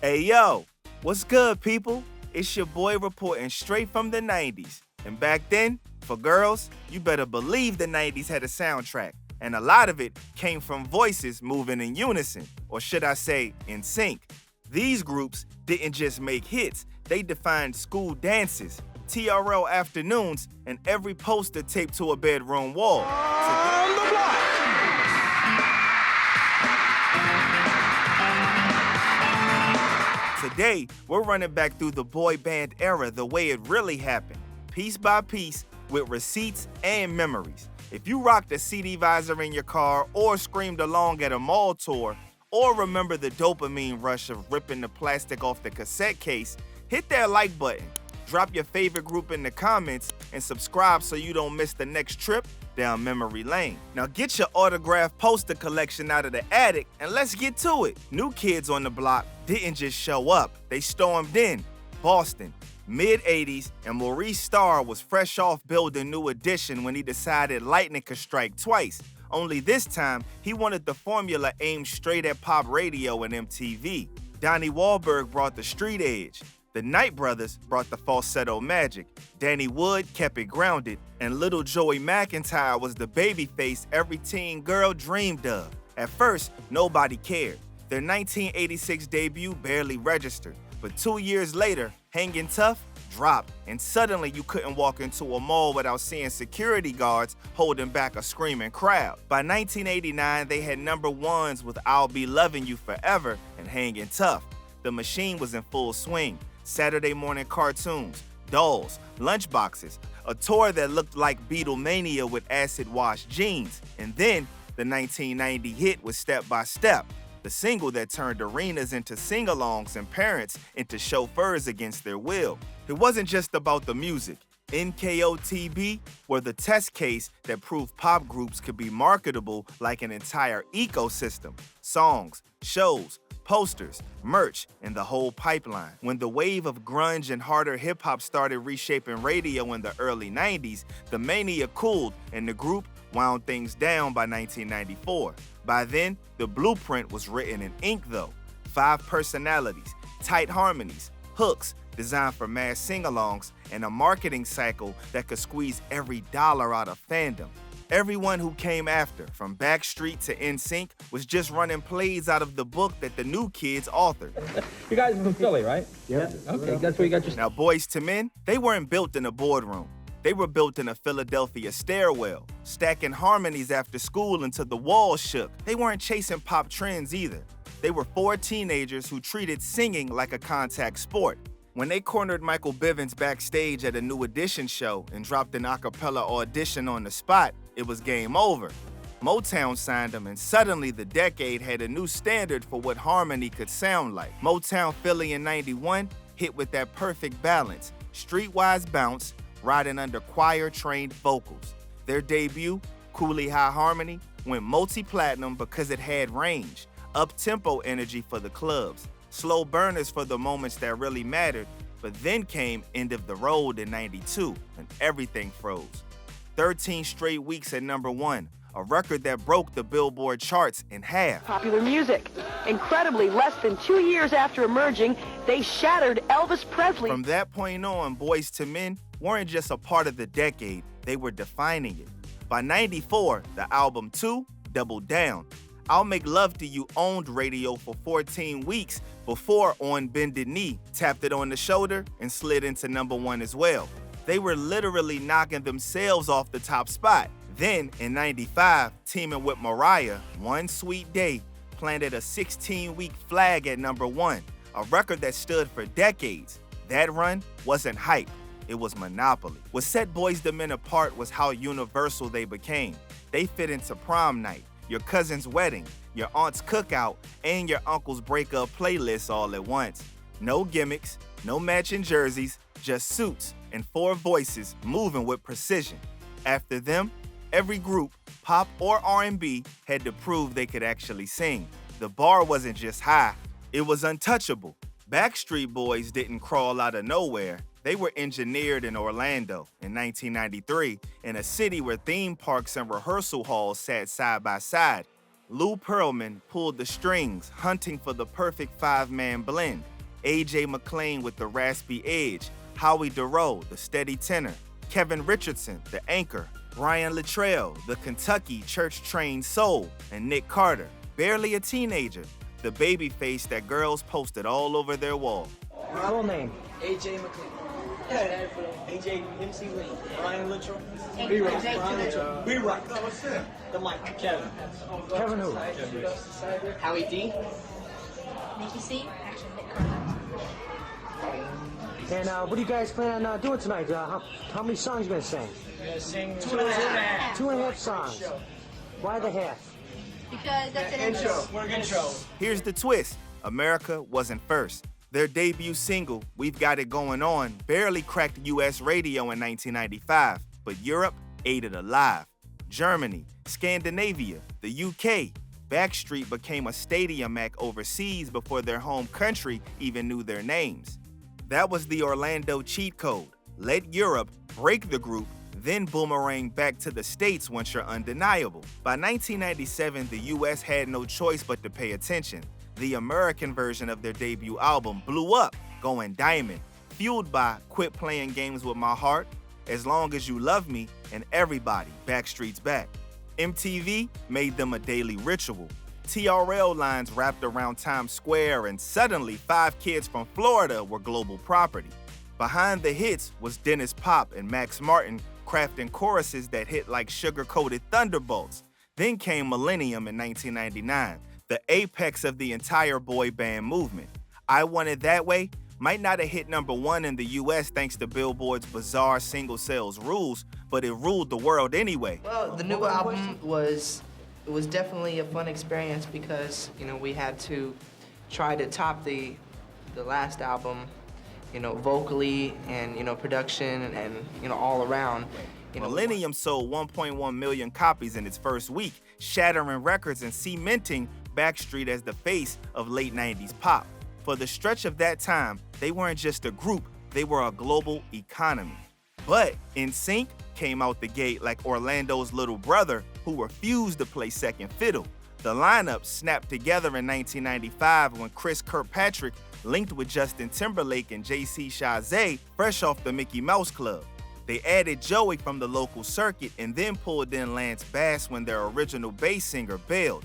Hey yo, what's good, people? It's your boy reporting straight from the 90s. And back then, for girls, you better believe the 90s had a soundtrack. And a lot of it came from voices moving in unison, or should I say, in sync. These groups didn't just make hits, they defined school dances, TRL afternoons, and every poster taped to a bedroom wall. Today, we're running back through the boy band era the way it really happened, piece by piece, with receipts and memories. If you rocked a CD visor in your car, or screamed along at a mall tour, or remember the dopamine rush of ripping the plastic off the cassette case, hit that like button, drop your favorite group in the comments, and subscribe so you don't miss the next trip down memory lane. Now get your autographed poster collection out of the attic and let's get to it. New Kids on the Block didn't just show up, they stormed in. Boston, mid-80s, and Maurice Starr was fresh off building New Edition when he decided lightning could strike twice. Only this time, he wanted the formula aimed straight at pop radio and MTV. Donnie Wahlberg brought the street edge. The Knight Brothers brought the falsetto magic. Danny Wood kept it grounded, and little Joey McIntyre was the baby face every teen girl dreamed of. At first, nobody cared. Their 1986 debut barely registered, but 2 years later, Hangin' Tough dropped, and suddenly you couldn't walk into a mall without seeing security guards holding back a screaming crowd. By 1989, they had number ones with I'll Be Loving You Forever and Hangin' Tough. The machine was in full swing. Saturday morning cartoons, dolls, lunchboxes, a tour that looked like Beatlemania with acid-wash jeans, and then the 1990 hit was Step by Step, the single that turned arenas into sing-alongs and parents into chauffeurs against their will. It wasn't just about the music. NKOTB were the test case that proved pop groups could be marketable like an entire ecosystem. Songs, shows, posters, merch, and the whole pipeline. When the wave of grunge and harder hip-hop started reshaping radio in the early 90s, the mania cooled and the group wound things down by 1994. By then, the blueprint was written in ink though. 5 personalities, tight harmonies, hooks designed for mass sing-alongs, and a marketing cycle that could squeeze every dollar out of fandom. Everyone who came after, from Backstreet to NSYNC, was just running plays out of the book that the New Kids authored. You guys are from Philly, right? Yeah. Okay, that's where you got your... Now, Boyz II Men, they weren't built in a boardroom. They were built in a Philadelphia stairwell, stacking harmonies after school until the walls shook. They weren't chasing pop trends either. They were 4 teenagers who treated singing like a contact sport. When they cornered Michael Bivins backstage at a New Edition show and dropped an a cappella audition on the spot, it was game over. Motown signed them, and suddenly the decade had a new standard for what harmony could sound like. Motown Philly in '91 hit with that perfect balance, streetwise bounce, riding under choir-trained vocals. Their debut, Cooley High Harmony, went multi-platinum because it had range, up-tempo energy for the clubs, slow burners for the moments that really mattered, but then came End of the Road in '92, and everything froze. 13 straight weeks at number 1, a record that broke the Billboard charts in half. Popular music. Incredibly, less than 2 years after emerging, they shattered Elvis Presley. From that point on, Boyz II Men weren't just a part of the decade, they were defining it. By '94, the album 2 doubled down. I'll Make Love to You owned radio for 14 weeks before On Bended Knee tapped it on the shoulder and slid into number 1 as well. They were literally knocking themselves off the top spot. Then, in '95, teaming with Mariah, One Sweet Day planted a 16-week flag at number 1, a record that stood for decades. That run wasn't hype, it was monopoly. What set Boyz II Men apart was how universal they became. They fit into prom night, your cousin's wedding, your aunt's cookout, and your uncle's breakup playlist all at once. No gimmicks, no matching jerseys, just suits and 4 voices moving with precision. After them, every group, pop or R&B, had to prove they could actually sing. The bar wasn't just high, it was untouchable. Backstreet Boys didn't crawl out of nowhere. They were engineered in Orlando in 1993, in a city where theme parks and rehearsal halls sat side by side. Lou Pearlman pulled the strings, hunting for the perfect five-man blend. A.J. McClain with the raspy edge, Howie Dorough, the steady tenor, Kevin Richardson, the anchor, Brian Littrell, the Kentucky church-trained soul, and Nick Carter, barely a teenager, the baby face that girls posted all over their wall. Full name. A.J. McClain. A.J. MC Lee. Brian Littrell. B-Rock. B-Rock. The Mike. Kevin. Kevin who? Howie D. Nikki C. Actually, Nick Carter. And what do you guys plan on doing tonight? How many songs you gonna sing? We're gonna sing 2.5. 2.5 songs. Why the half? Because that's an intro. We're gonna intro. Here's the twist. America wasn't first. Their debut single, We've Got It Going On, barely cracked US radio in 1995, but Europe ate it alive. Germany, Scandinavia, the UK, Backstreet became a stadium act overseas before their home country even knew their names. That was the Orlando cheat code. Let Europe break the group, then boomerang back to the States once you're undeniable. By 1997, the US had no choice but to pay attention. The American version of their debut album blew up, going diamond, fueled by Quit Playing Games With My Heart, As Long As You Love Me, and Everybody, Backstreet's Back. MTV made them a daily ritual. TRL lines wrapped around Times Square, and suddenly 5 kids from Florida were global property. Behind the hits was Dennis Pop and Max Martin crafting choruses that hit like sugar-coated thunderbolts. Then came Millennium in 1999, the apex of the entire boy band movement. I Want It That Way might not have hit #1 in the US thanks to Billboard's bizarre single sales rules, but it ruled the world anyway. Well, the new album was definitely a fun experience because, we had to try to top the last album, vocally and, production and, all around. Millennium sold 1.1 million copies in its first week, shattering records and cementing Backstreet as the face of late 90s pop. For the stretch of that time, they weren't just a group, they were a global economy. But NSYNC came out the gate like Orlando's little brother who refused to play second fiddle. The lineup snapped together in 1995 when Chris Kirkpatrick linked with Justin Timberlake and JC Chasez fresh off the Mickey Mouse Club. They added Joey from the local circuit and then pulled in Lance Bass when their original bass singer bailed.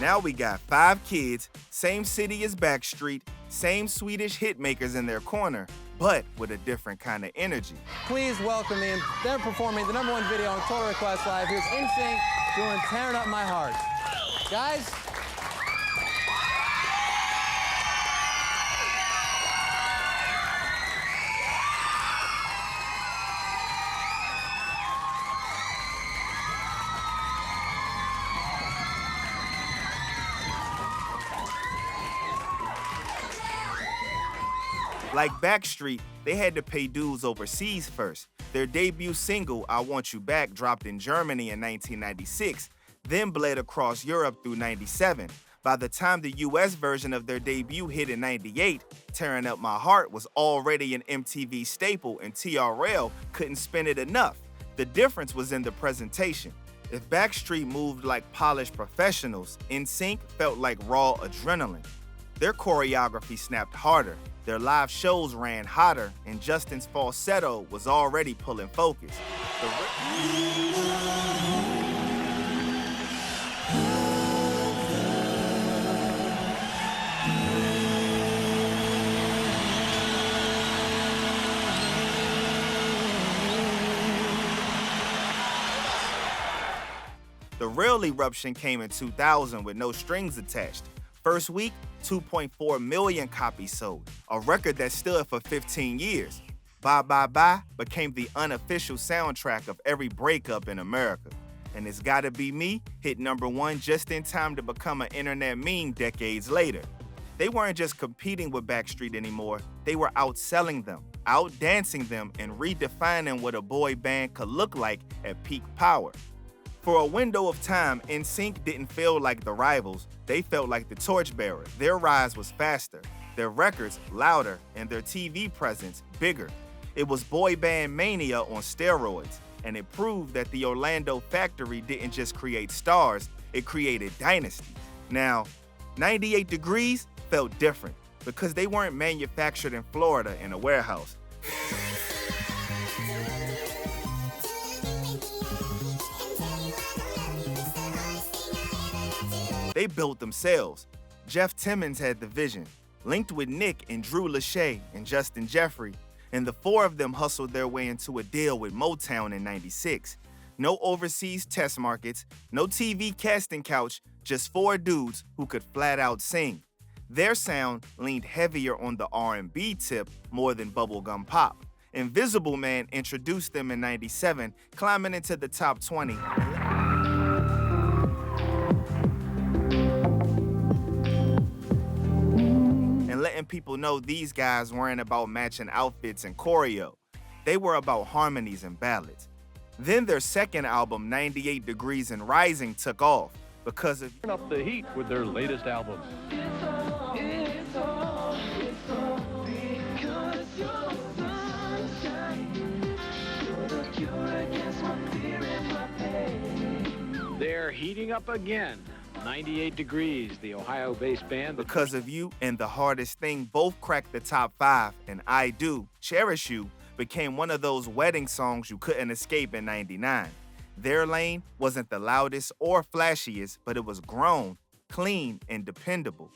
Now we got 5 kids, same city as Backstreet, same Swedish hitmakers in their corner, but with a different kind of energy. Please welcome in, they're performing the #1 video on Total Request Live. Here's NSYNC doing Tearing Up My Heart. Guys. Like Backstreet, they had to pay dues overseas first. Their debut single, I Want You Back, dropped in Germany in 1996, then bled across Europe through 97. By the time the US version of their debut hit in 98, Tearing Up My Heart was already an MTV staple and TRL couldn't spin it enough. The difference was in the presentation. If Backstreet moved like polished professionals, NSYNC felt like raw adrenaline. Their choreography snapped harder, their live shows ran hotter, and Justin's falsetto was already pulling focus. The real eruption came in 2000 with No Strings Attached. First week, 2.4 million copies sold, a record that stood for 15 years. Bye Bye Bye became the unofficial soundtrack of every breakup in America. And It's Gotta Be Me hit #1 just in time to become an internet meme decades later. They weren't just competing with Backstreet anymore, they were outselling them, outdancing them, and redefining what a boy band could look like at peak power. For a window of time, NSYNC didn't feel like the rivals, they felt like the torchbearer. Their rise was faster, their records louder, and their TV presence bigger. It was boy band mania on steroids, and it proved that the Orlando factory didn't just create stars, it created dynasties. Now, 98 Degrees felt different because they weren't manufactured in Florida in a warehouse. They built themselves. Jeff Timmons had the vision, linked with Nick and Drew Lachey and Justin Jeffrey, and the four of them hustled their way into a deal with Motown in '96. No overseas test markets, no TV casting couch, just four dudes who could flat out sing. Their sound leaned heavier on the R&B tip more than bubblegum pop. Invisible Man introduced them in '97, climbing into the top 20. And letting people know these guys weren't about matching outfits and choreo. They were about harmonies and ballads. Then their second album, 98 Degrees and Rising, took off because of Turn up the heat with their latest album. They're heating up again. 98 Degrees, the Ohio-based band. Because of You and The Hardest Thing both cracked the top 5, and I Do, Cherish You, became one of those wedding songs you couldn't escape in '99. Their lane wasn't the loudest or flashiest, but it was grown, clean, and dependable.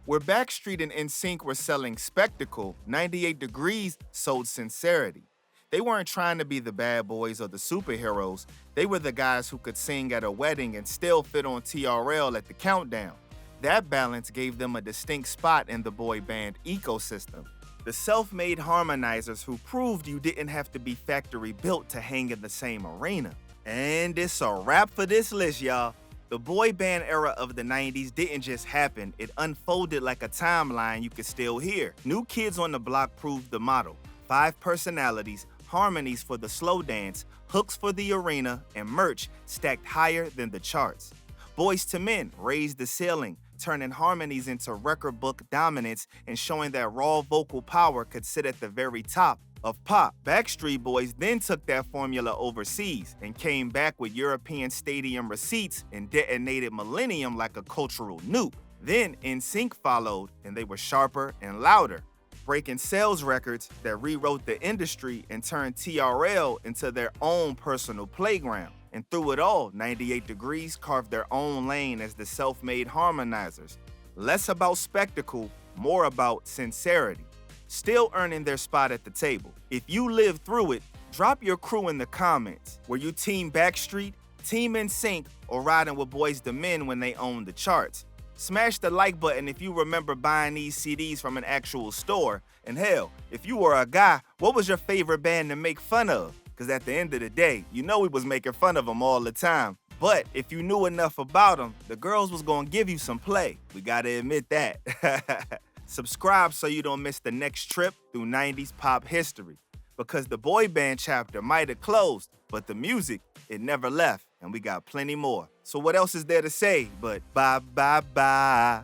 Where Backstreet and NSYNC were selling spectacle, 98 Degrees sold sincerity. They weren't trying to be the bad boys or the superheroes. They were the guys who could sing at a wedding and still fit on TRL at the countdown. That balance gave them a distinct spot in the boy band ecosystem. The self-made harmonizers who proved you didn't have to be factory built to hang in the same arena. And it's a wrap for this list, y'all. The boy band era of the 90s didn't just happen, it unfolded like a timeline you could still hear. New Kids on the Block proved the model. 5 personalities, harmonies for the slow dance, hooks for the arena, and merch stacked higher than the charts. Boyz II Men raised the ceiling, turning harmonies into record book dominance and showing that raw vocal power could sit at the very top of pop. Backstreet Boys then took that formula overseas and came back with European stadium receipts and detonated Millennium like a cultural nuke. Then NSYNC followed, and they were sharper and louder, breaking sales records that rewrote the industry and turned TRL into their own personal playground. And through it all, 98 Degrees carved their own lane as the self-made harmonizers. Less about spectacle, more about sincerity. Still earning their spot at the table. If you lived through it, drop your crew in the comments. Were you Team Backstreet, Team NSYNC, or riding with Boyz II Men when they owned the charts? Smash the like button if you remember buying these CDs from an actual store. And hell, if you were a guy, what was your favorite band to make fun of? Because at the end of the day, you know we was making fun of them all the time. But if you knew enough about them, the girls was gonna give you some play. We gotta admit that. Subscribe so you don't miss the next trip through 90s pop history. Because the boy band chapter might have closed, but the music, it never left, and we got plenty more. So what else is there to say but bye, bye, bye.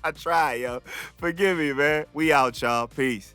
I try, yo. Forgive me, man. We out, y'all. Peace.